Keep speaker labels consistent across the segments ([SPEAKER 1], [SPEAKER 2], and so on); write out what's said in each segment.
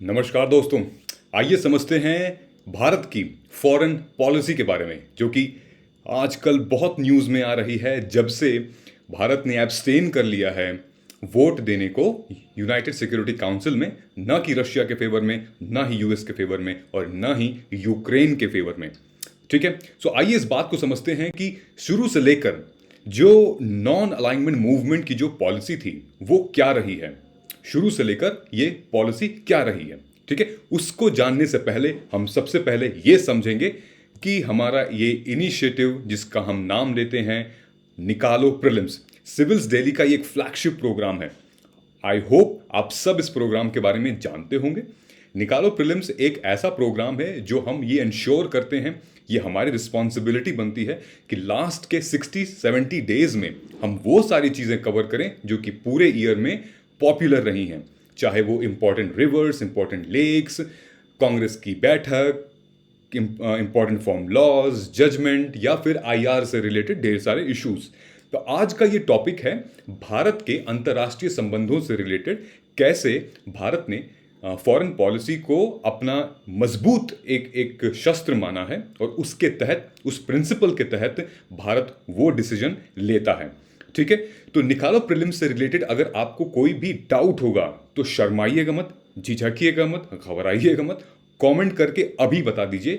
[SPEAKER 1] नमस्कार दोस्तों। आइए समझते हैं भारत की फॉरेन पॉलिसी के बारे में, जो कि आजकल बहुत न्यूज़ में आ रही है जब से भारत ने एब्सटेन कर लिया है वोट देने को यूनाइटेड सिक्योरिटी काउंसिल में, ना कि रशिया के फेवर में, ना ही यूएस के फेवर में और ना ही यूक्रेन के फेवर में। ठीक है, सो आइए इस बात को समझते हैं कि शुरू से लेकर जो नॉन अलाइनमेंट मूवमेंट की जो पॉलिसी थी वो क्या रही है, शुरू से लेकर ये पॉलिसी क्या रही है। ठीक है, उसको जानने से पहले हम सबसे पहले ये समझेंगे कि हमारा ये इनिशिएटिव जिसका हम नाम देते हैं निकालो प्रीलिम्स, सिविल्स दिल्ली का ये एक फ्लैगशिप प्रोग्राम है। आई होप आप सब इस प्रोग्राम के बारे में जानते होंगे। निकालो प्रीलिम्स एक ऐसा प्रोग्राम है जो हम ये इंश्योर करते हैं, ये हमारी रिस्पॉन्सिबिलिटी बनती है कि लास्ट के 60-70 डेज में हम वो सारी चीज़ें कवर करें जो कि पूरे ईयर में पॉपुलर रही हैं, चाहे वो important rivers, important lakes, Congress की बैठक, इंपॉर्टेंट फॉर्म लॉज, जजमेंट या फिर आईआर से रिलेटेड ढेर सारे इश्यूज। तो आज का ये टॉपिक है भारत के अंतर्राष्ट्रीय संबंधों से रिलेटेड, कैसे भारत ने फॉरेन पॉलिसी को अपना मजबूत एक एक शस्त्र माना है और उसके तहत, उस प्रिंसिपल के तहत भारत वो डिसीजन लेता है। ठीक है, तो निकालो प्रीलिम्स से रिलेटेड अगर आपको कोई भी डाउट होगा तो शर्माइएगा मत, झिझकिएगा मत, घबराइएगा मत, कमेंट करके अभी बता दीजिए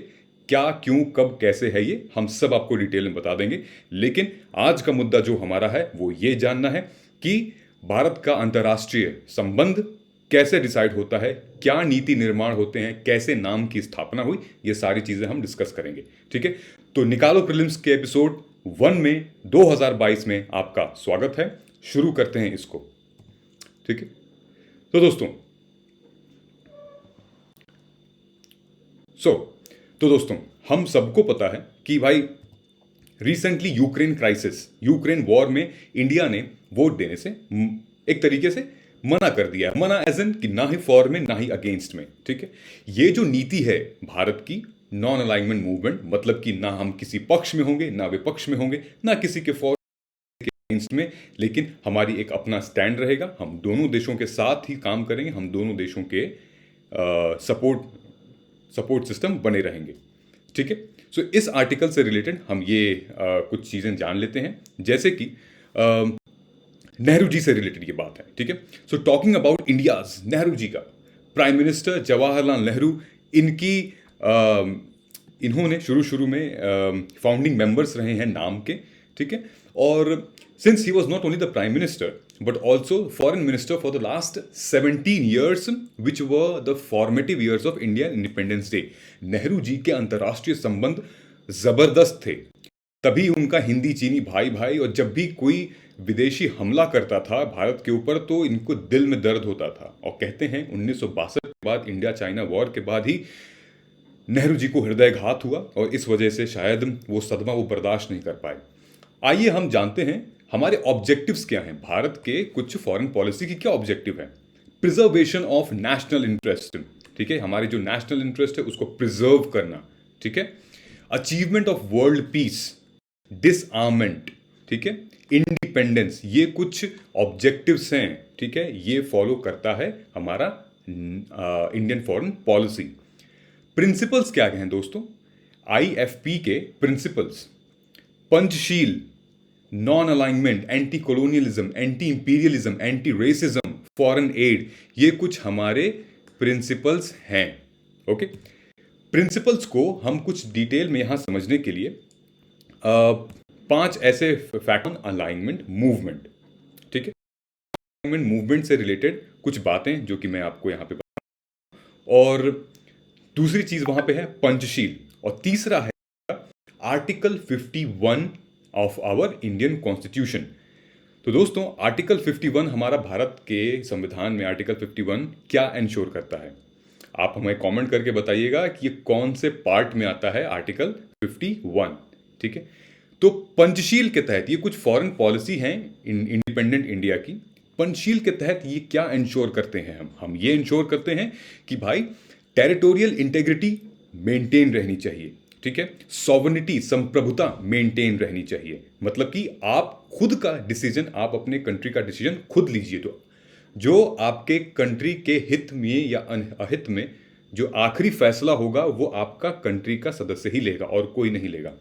[SPEAKER 1] क्या, क्यों, कब, कैसे है ये, हम सब आपको डिटेल में बता देंगे। लेकिन आज का मुद्दा जो हमारा है वो ये जानना है कि भारत का अंतर्राष्ट्रीय संबंध कैसे डिसाइड होता है, क्या नीति निर्माण होते हैं, कैसे नाम की स्थापना हुई, ये सारी चीजें हम डिस्कस करेंगे। ठीक है, तो निकालो प्रीलिम्स के एपिसोड 1 में 2022 में आपका स्वागत है। शुरू करते हैं इसको। ठीक है, तो दोस्तों हम सबको पता है कि भाई recently Ukraine crisis, Ukraine war में इंडिया ने वोट देने से एक तरीके से मना कर दिया। मना एज एन कि ना ही फॉर में ना ही अगेंस्ट में। ठीक है, ये जो नीति है भारत की नॉन अलाइनमेंट मूवमेंट, मतलब कि ना हम किसी पक्ष में होंगे, ना विपक्ष में होंगे, ना किसी के फॉर के अगेंस्ट में, लेकिन हमारी एक अपना स्टैंड रहेगा। हम दोनों देशों के साथ ही काम करेंगे, हम दोनों देशों के सपोर्ट सिस्टम बने रहेंगे। ठीक है, सो इस आर्टिकल से रिलेटेड हम ये कुछ चीज़ें जान लेते हैं, जैसे कि नेहरू जी से रिलेटेड ये बात है। ठीक है, so talking about India's Nehru ji का, प्राइम मिनिस्टर जवाहरलाल नेहरू, इन्होंने शुरू में फाउंडिंग मेंबर्स रहे हैं नाम के। ठीक है, और since he was not only the prime minister but also foreign minister for the last 17 years which were the formative years of Indian independence day. Nehru ji के अंतर्राष्ट्रीय संबंध जबरदस्त थे, तभी उनका हिंदी चीनी भाई भाई, और जब भी कोई विदेशी हमला करता था भारत के ऊपर तो इनको दिल में दर्द होता था। और कहते हैं 1962 के बाद, इंडिया चाइना वॉर के बाद ही नेहरू जी को हृदयघात हुआ और इस वजह से शायद वो सदमा वो बर्दाश्त नहीं कर पाए। आइए हम जानते हैं हमारे ऑब्जेक्टिव्स क्या हैं, भारत के कुछ फॉरेन पॉलिसी की क्या ऑब्जेक्टिव है। प्रिजर्वेशन ऑफ नेशनल इंटरेस्ट, ठीक है, हमारे जो नेशनल इंटरेस्ट है उसको प्रिजर्व करना। ठीक है, अचीवमेंट ऑफ वर्ल्ड पीस, डिसआर्मेंट, ठीक है, इंडिपेंडेंस, ये कुछ ऑब्जेक्टिव्स हैं। ठीक है, ये फॉलो करता है हमारा इंडियन फॉरेन पॉलिसी। प्रिंसिपल्स क्या हैं दोस्तों, आईएफपी के principles, Panchsheel, non alignment, anti colonialism, anti imperialism, anti racism, foreign add, ये कुछ हमारे प्रिंसिपल्स हैं। ओके, प्रिंसिपल्स को हम कुछ डिटेल में यहां समझने के लिए 5 ऐसे फैक्टर अलाइनमेंट मूवमेंट। ठीक है, अलाइनमेंट मूवमेंट से रिलेटेड कुछ बातें जो कि मैं आपको यहां पे बता, और दूसरी चीज वहां पे है पंचशील, और तीसरा है article 51 of our Indian constitution. तो दोस्तों आर्टिकल 51 हमारा भारत के संविधान में आर्टिकल 51 क्या इंश्योर करता है, आप हमें कमेंट करके बताइएगा कि ये कौन से पार्ट में आता है आर्टिकल 51। ठीक है, तो पंचशील के तहत ये कुछ फॉरेन पॉलिसी हैं इंडिपेंडेंट इंडिया की। पंचशील के तहत ये क्या इंश्योर करते हैं, हम ये इंश्योर करते हैं कि भाई टेरिटोरियल इंटेग्रिटी मेंटेन रहनी चाहिए। ठीक है, सॉवरेनिटी, संप्रभुता मेंटेन रहनी चाहिए, मतलब कि आप खुद का डिसीजन, आप अपने कंट्री का डिसीजन खुद लीजिए। तो जो आपके कंट्री के हित में या अहित में जो आखिरी फैसला होगा वो आपका कंट्री का सदस्य ही लेगा और कोई नहीं लेगा।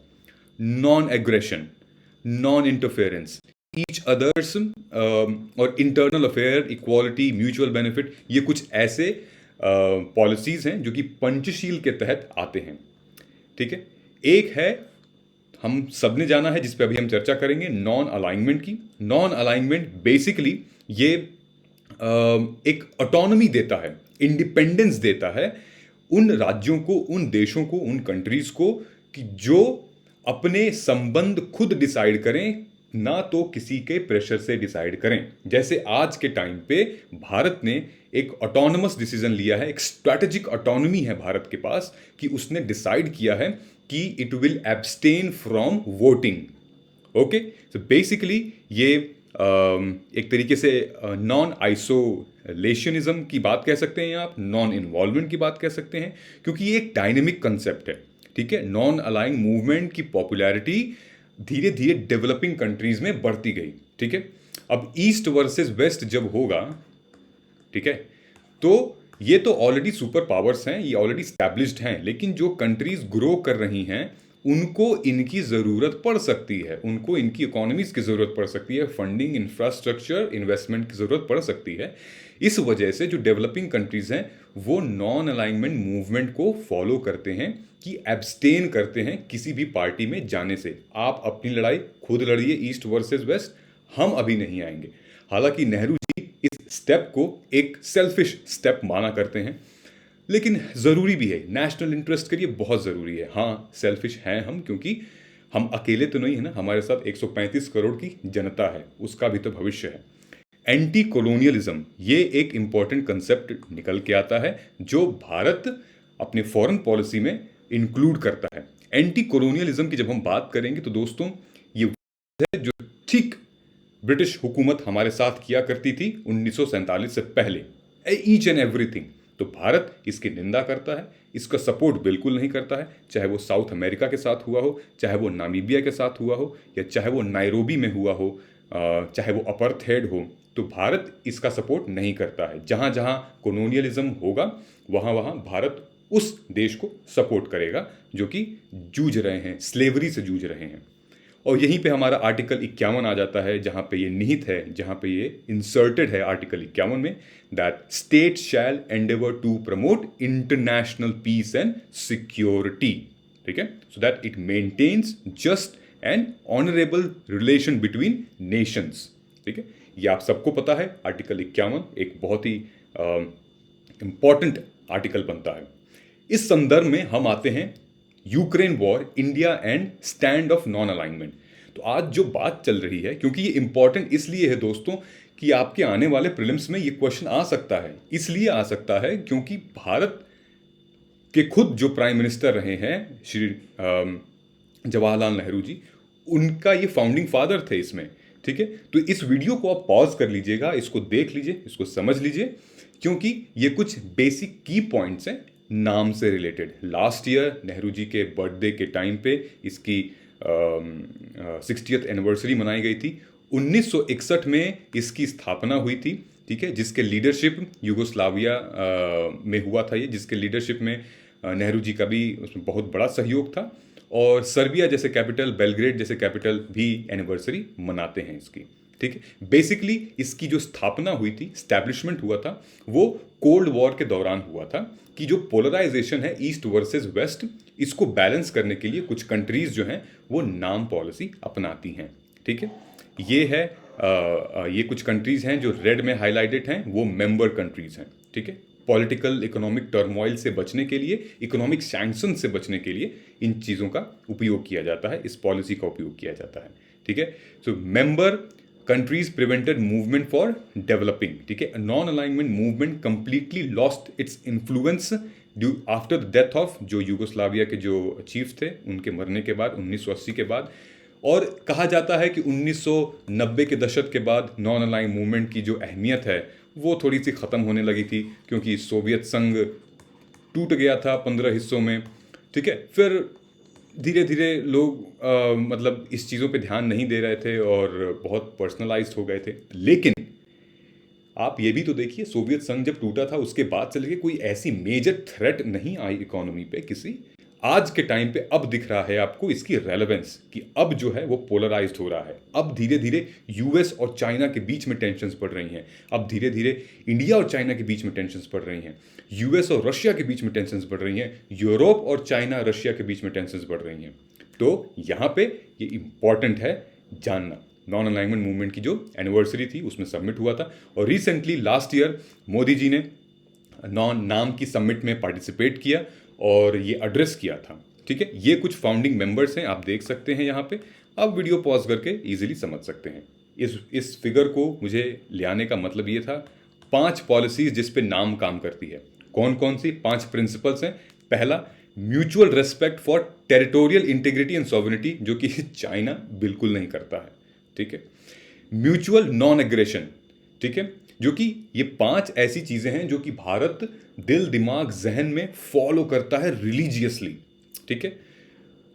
[SPEAKER 1] Non aggression, non interference, each others और internal affair, equality, mutual benefit, ये कुछ ऐसे पॉलिसीज हैं जो कि पंचशील के तहत आते हैं। ठीक है, एक है, हम सबने जाना है, जिस पे अभी हम चर्चा करेंगे, नॉन अलाइनमेंट की। नॉन अलाइनमेंट बेसिकली ये एक ऑटोनॉमी देता है, इंडिपेंडेंस देता है उन राज्यों को, उन देशों को, उन कंट्रीज को कि जो अपने संबंध खुद डिसाइड करें, ना तो किसी के प्रेशर से डिसाइड करें। जैसे आज के टाइम पे भारत ने एक ऑटोनमस डिसीजन लिया है, एक स्ट्रैटेजिक ऑटोनॉमी है भारत के पास कि उसने डिसाइड किया है कि it will abstain from voting. Okay, so basically ये एक तरीके से नॉन आइसोलेशनिज्म की बात कह सकते हैं, आप नॉन इन्वॉल्वमेंट की बात कह सकते हैं, क्योंकि ये एक डायनेमिक कंसेप्ट है। ठीक है, नॉन अलाइंग मूवमेंट की पॉपुलैरिटी धीरे धीरे डेवलपिंग कंट्रीज में बढ़ती गई। ठीक है, अब ईस्ट वर्सेस वेस्ट जब होगा, ठीक है, तो ये तो ऑलरेडी सुपर पावर्स हैं, ये ऑलरेडी स्टैब्लिश्ड हैं, लेकिन जो कंट्रीज ग्रो कर रही हैं उनको इनकी ज़रूरत पड़ सकती है, उनको इनकी इकोनॉमीज की ज़रूरत पड़ सकती है, फंडिंग, इंफ्रास्ट्रक्चर, इन्वेस्टमेंट की ज़रूरत पड़ सकती है। इस वजह से जो डेवलपिंग कंट्रीज हैं वो नॉन अलाइनमेंट मूवमेंट को फॉलो करते हैं कि एब्सटेन करते हैं किसी भी पार्टी में जाने से। आप अपनी लड़ाई खुद लड़िए, ईस्ट वर्सेस वेस्ट, हम अभी नहीं आएंगे। हालांकि नेहरू जी इस स्टेप को एक सेल्फिश स्टेप माना करते हैं, लेकिन ज़रूरी भी है, नेशनल इंटरेस्ट के लिए बहुत ज़रूरी है। हाँ, सेल्फिश हैं हम, क्योंकि हम अकेले तो नहीं है ना, हमारे साथ 135 करोड़ की जनता है, उसका भी तो भविष्य है। एंटी कोलोनियलिज्म, ये एक इंपॉर्टेंट कंसेप्ट निकल के आता है जो भारत अपने फॉरेन पॉलिसी में इंक्लूड करता है। एंटी कोलोनियलिज्म की जब हम बात करेंगे तो दोस्तों ये है जो ठीक ब्रिटिश हुकूमत हमारे साथ किया करती थी 1947 से पहले, ईच एंड एवरीथिंग। तो भारत इसकी निंदा करता है, इसका सपोर्ट बिल्कुल नहीं करता है, चाहे वो साउथ अमेरिका के साथ हुआ हो, चाहे वो नामीबिया के साथ हुआ हो, या चाहे वो नायरोबी में हुआ हो, चाहे वो अपर्टहेड हो। तो भारत इसका सपोर्ट नहीं करता है। जहाँ जहाँ कोलोनियलिज्म होगा वहाँ वहाँ भारत उस देश को सपोर्ट करेगा जो कि जूझ रहे हैं, स्लेवरी से जूझ रहे हैं। और यहीं पे हमारा आर्टिकल 51 आ जाता है, जहाँ पे ये निहित है, जहाँ पे ये इंसर्टेड है आर्टिकल 51 में, that state shall endeavour to promote international peace and security. ठीक है, so that it maintains just and honourable relation between nations. ठीक है, ये आप सबको पता है, आर्टिकल 51 एक बहुत ही इंपॉर्टेंट आर्टिकल बनता है। इस संदर्भ में हम आते हैं Ukraine war, India and stand of non alignment. तो आज जो बात चल रही है, क्योंकि ये इंपॉर्टेंट इसलिए है दोस्तों कि आपके आने वाले प्रीलिम्स में ये क्वेश्चन आ सकता है। इसलिए आ सकता है क्योंकि भारत के खुद जो प्राइम मिनिस्टर रहे हैं श्री जवाहरलाल नेहरू जी, उनका ये फाउंडिंग फादर थे इसमें। ठीक है, तो इस वीडियो को आप पॉज कर लीजिएगा, इसको देख लीजिए, इसको समझ लीजिए, क्योंकि ये कुछ बेसिक की पॉइंट्स हैं नाम से related. Last year Nehru ji के बर्थडे के टाइम पे इसकी 60th एनिवर्सरी मनाई गई थी। 1961 में इसकी स्थापना हुई थी। ठीक है, जिसके लीडरशिप यूगोस्लाविया में हुआ था, ये जिसके लीडरशिप में नेहरू जी का भी उसमें बहुत बड़ा सहयोग था। और सर्बिया जैसे कैपिटल, बेलग्रेड जैसे कैपिटल भी एनिवर्सरी मनाते हैं इसकी। ठीक है, बेसिकली इसकी जो स्थापना हुई थी, स्टैब्लिशमेंट हुआ था, वो कोल्ड वॉर के दौरान हुआ था कि जो पोलराइजेशन है ईस्ट वर्सेस वेस्ट, इसको बैलेंस करने के लिए कुछ कंट्रीज जो हैं वो नाम पॉलिसी अपनाती हैं। ठीक है, ये है ये कुछ कंट्रीज हैं जो रेड में हाईलाइटेड हैं, वो मेंबर कंट्रीज हैं। ठीक है, पॉलिटिकल इकोनॉमिक टर्मोइल से बचने के लिए, इकोनॉमिक सैंक्शन से बचने के लिए इन चीज़ों का उपयोग किया जाता है, इस पॉलिसी का उपयोग किया जाता है। ठीक है, so member countries prevented movement for developing. ठीक है, non alignment movement completely lost its influence due after the death of जो यूगोस्लाविया के जो चीफ थे, उनके मरने के बाद 1980 के बाद। और कहा जाता है कि 1990 के दशक के बाद नॉन अलाइन मूवमेंट की जो अहमियत है वो थोड़ी सी ख़त्म होने लगी थी, क्योंकि सोवियत संघ टूट गया था 15 हिस्सों में। ठीक है, फिर धीरे धीरे लोग मतलब इस चीज़ों पे ध्यान नहीं दे रहे थे और बहुत पर्सनलाइज्ड हो गए थे। लेकिन आप ये भी तो देखिए, सोवियत संघ जब टूटा था उसके बाद से लेके कोई ऐसी मेजर थ्रेट नहीं आई इकोनॉमी पे किसी। आज के टाइम पे अब दिख रहा है आपको इसकी रेलेवेंस कि अब जो है वो पोलराइज्ड हो रहा है। अब धीरे धीरे यूएस और चाइना के बीच में टेंशन्स बढ़ रही हैं। अब धीरे धीरे इंडिया और चाइना के बीच में टेंशन्स बढ़ रही हैं। यूएस और रशिया के बीच में टेंशन्स बढ़ रही हैं। यूरोप और चाइना रशिया के बीच में टेंशन्स बढ़ रही हैं। तो यहाँ पे ये इंपॉर्टेंट है जानना। नॉन अलाइनमेंट मूवमेंट की जो एनिवर्सरी थी उसमें सबमिट हुआ था, और recently last year Modi ji ने नॉन नाम की समिट में पार्टिसिपेट किया और ये एड्रेस किया था। ठीक है, ये कुछ फाउंडिंग मेंबर्स हैं, आप देख सकते हैं यहाँ पे। आप वीडियो पॉज करके इजीली समझ सकते हैं। इस फिगर को मुझे ले आने का मतलब ये था, 5 पॉलिसीज जिस पे नाम काम करती है। कौन कौन सी 5 प्रिंसिपल्स हैं? पहला, mutual respect for territorial integrity and sovereignty, जो कि चाइना बिल्कुल नहीं करता है। ठीक है, म्यूचुअल नॉन एग्रेशन, ठीक है, जो कि ये 5 ऐसी चीजें हैं जो कि भारत दिल दिमाग जहन में फॉलो करता है रिलीजियसली। ठीक है,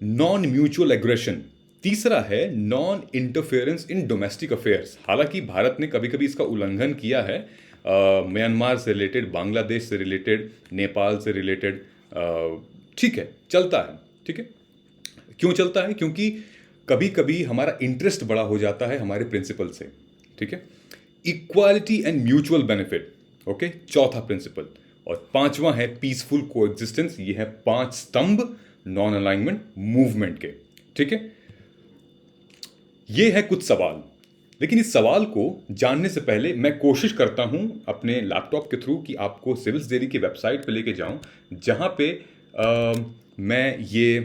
[SPEAKER 1] नॉन म्यूचुअल एग्रेशन। तीसरा है non interference in domestic affairs. हालांकि भारत ने कभी कभी इसका उल्लंघन किया है, म्यांमार से रिलेटेड, बांग्लादेश से रिलेटेड, नेपाल से रिलेटेड। ठीक है, चलता है। ठीक है, क्यों चलता है? क्योंकि कभी कभी हमारा इंटरेस्ट बड़ा हो जाता है हमारे प्रिंसिपल से। ठीक है, equality and mutual benefit, okay, चौथा प्रिंसिपल। और 5वां है पीसफुल कोएग्जिस्टेंस। ये है 5 स्तंभ नॉन अलाइनमेंट मूवमेंट के। ठीक है, ये है कुछ सवाल, लेकिन इस सवाल को जानने से पहले मैं कोशिश करता हूं अपने लैपटॉप के थ्रू कि आपको सिविल्स दिल्ली की वेबसाइट पे लेके जाऊं, जहां पे मैं ये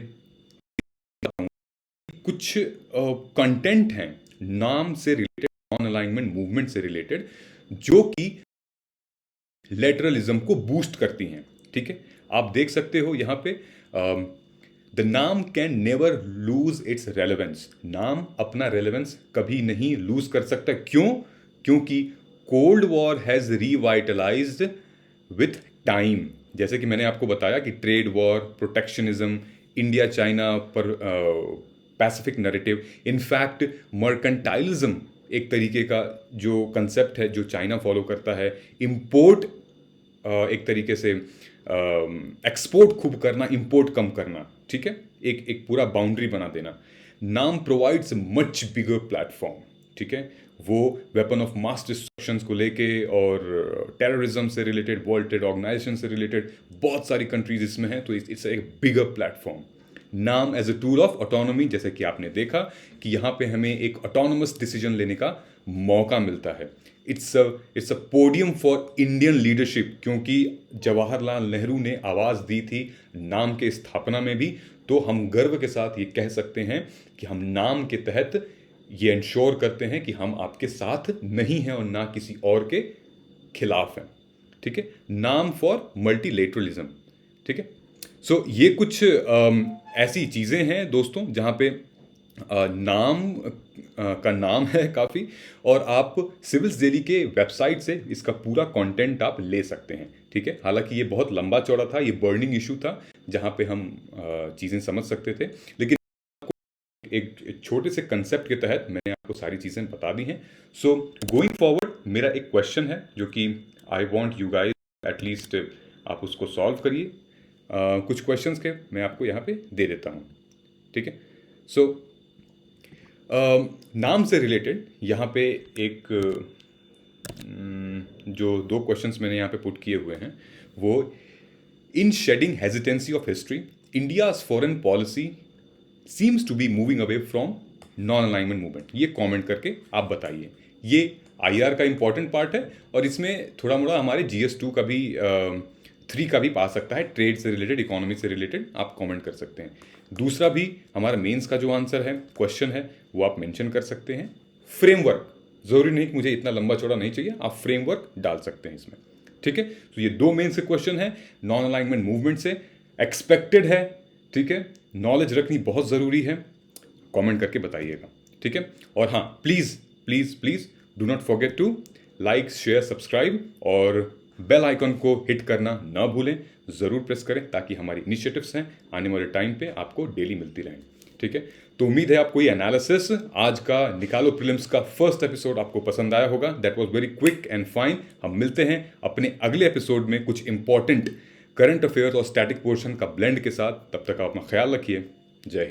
[SPEAKER 1] कुछ कंटेंट हैं नाम से रिलेटेड, नॉन अलाइनमेंट मूवमेंट से रिलेटेड, जो कि लेटरलिज्म को बूस्ट करती हैं। ठीक है, आप देख सकते हो यहाँ पे, द नाम can never lose its relevance. नाम अपना रेलेवेंस कभी नहीं लूज कर सकता। क्यों? क्योंकि cold war has revitalized with time. जैसे कि मैंने आपको बताया कि trade war, protectionism, India China पर पैसिफिक नैरेटिव, इनफैक्ट मर्केंटाइलिज्म एक तरीके का जो कंसेप्ट है जो चाइना फॉलो करता है। इंपोर्ट एक तरीके से एक्सपोर्ट खूब करना, इंपोर्ट कम करना। ठीक है, एक पूरा बाउंड्री बना देना। नाम प्रोवाइड्स मच बिगर प्लेटफॉर्म। ठीक है, वो वेपन ऑफ मास डिस्ट्रक्शन को लेके और टेररिज्म से रिलेटेड, वर्ल्ड ट्रेड ऑर्गेनाइजेशन से रिलेटेड बहुत सारी कंट्रीज इसमें हैं, तो इट्स एक बिगर प्लेटफॉर्म। नाम as a tool of autonomy, जैसे कि आपने देखा कि यहाँ पे हमें एक ऑटोनोमस डिसीजन लेने का मौका मिलता है। It's a podium for Indian leadership, क्योंकि जवाहरलाल नेहरू ने आवाज़ दी थी नाम के स्थापना में भी। तो हम गर्व के साथ ये कह सकते हैं कि हम नाम के तहत ये इंश्योर करते हैं कि हम आपके साथ नहीं हैं और ना किसी और के खिलाफ हैं। ठीक है, नाम फॉर मल्टीलेटरलिज्म। ठीक है, सो ये कुछ ऐसी चीज़ें हैं दोस्तों जहाँ पे नाम का नाम है काफ़ी, और आप सिविल्स दिल्ली के वेबसाइट से इसका पूरा कंटेंट आप ले सकते हैं। ठीक है, हालांकि ये बहुत लंबा चौड़ा था, ये बर्निंग इशू था जहाँ पे हम चीज़ें समझ सकते थे, लेकिन एक छोटे से कंसेप्ट के तहत मैंने आपको सारी चीज़ें बता दी हैं। सो गोइंग फॉरवर्ड मेरा एक क्वेश्चन है जो कि I want you guys at least आप उसको सॉल्व करिए। कुछ क्वेश्चंस के मैं आपको यहाँ पे दे देता हूँ। ठीक है, सो नाम से रिलेटेड यहाँ पे एक जो 2 क्वेश्चंस मैंने यहाँ पे पुट किए हुए हैं, वो in shedding hesitancy of history, India's foreign policy seems to be moving away from non alignment movement. ये कमेंट करके आप बताइए। ये आईआर का इंपॉर्टेंट पार्ट है और इसमें थोड़ा मोड़ा हमारे GS2 का भी 3 का भी पा सकता है, ट्रेड से रिलेटेड, इकोनॉमी से रिलेटेड आप कमेंट कर सकते हैं। दूसरा भी हमारा मेंस का जो आंसर है, क्वेश्चन है, वो आप मेंशन कर सकते हैं। फ्रेमवर्क, जरूरी नहीं कि मुझे इतना लंबा चौड़ा नहीं चाहिए, आप फ्रेमवर्क डाल सकते हैं इसमें। ठीक है, तो ये 2 मेंस के क्वेश्चन है नॉन अलाइनमेंट मूवमेंट से, एक्सपेक्टेड है। ठीक है, नॉलेज रखनी बहुत ज़रूरी है, कमेंट करके बताइएगा। ठीक है, और हाँ, please please please do not forget to like, share, subscribe और बेल आइकन को हिट करना ना भूलें। ज़रूर प्रेस करें ताकि हमारी इनिशिएटिव्स हैं आने वाले टाइम पे आपको डेली मिलती रहें। ठीक है। तो उम्मीद है आपको ये एनालिसिस आज का निकालो प्रीलिम्स का फर्स्ट एपिसोड आपको पसंद आया होगा। That was very quick and fine. हम मिलते हैं अपने अगले एपिसोड में कुछ इंपॉर्टेंट करंट अफेयर्स और स्टैटिक पोर्शन का ब्लेंड के साथ। तब तक आप अपना ख्याल रखिए। जय हिंद।